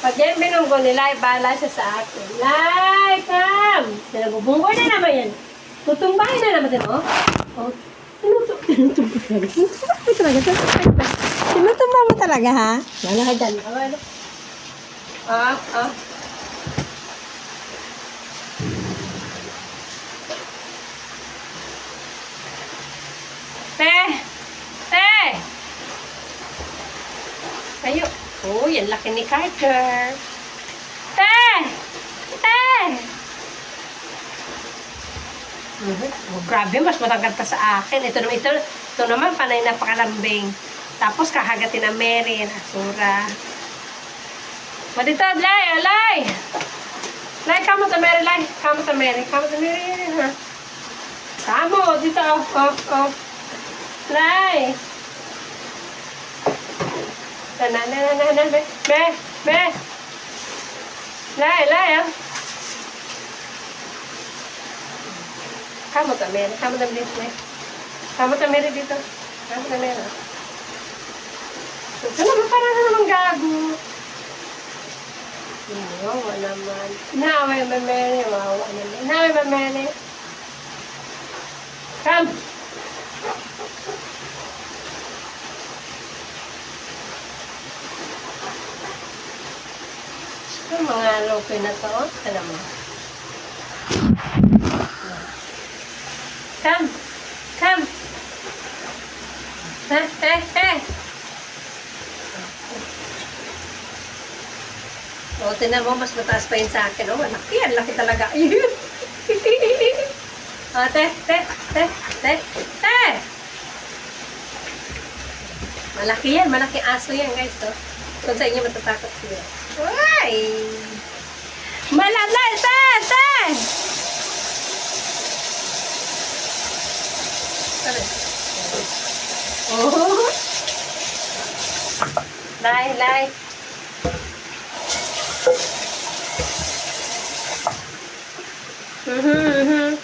Pag yan binunggo nila, ibala siya sa akin. Lai, come! Pinagubunggo na naman yan. Tutumbahin na naman din, oh. Oh, tinutumba talaga. Tinutumba mo talaga, ha? Wala ka dyan. Ah. Te! Ayo. Oh, yan laki ni Carter. Te! Oh, grabe, mas matanggal pa sa akin. Ito naman, panay napakalambing. Tapos, kahagatin ang Mary, Asura. Dito, Lay! Lay, kamo ta Mary, Lay. Kamo ta Mary, ha? Kamo, dito, oh. Lay. Be. Lay, ah. Kamu ta Mary dito. Ito naman, parang naman gago. Wawa naman. Inaaway ba Mary? Wawa naman. Inaaway ba Mary? Come! Ito mga lope na to. Ito mo. Come! Hey! O, tinan mo, mas mataas pa yun sa akin. O, malaki. Ang laki talaga. O, te. Malaki yan. Malaki aso yan, guys. O. Kung sa inyo matatakot sila. Ay! Malalay! Te! Oh! Lay! Mm-hmm.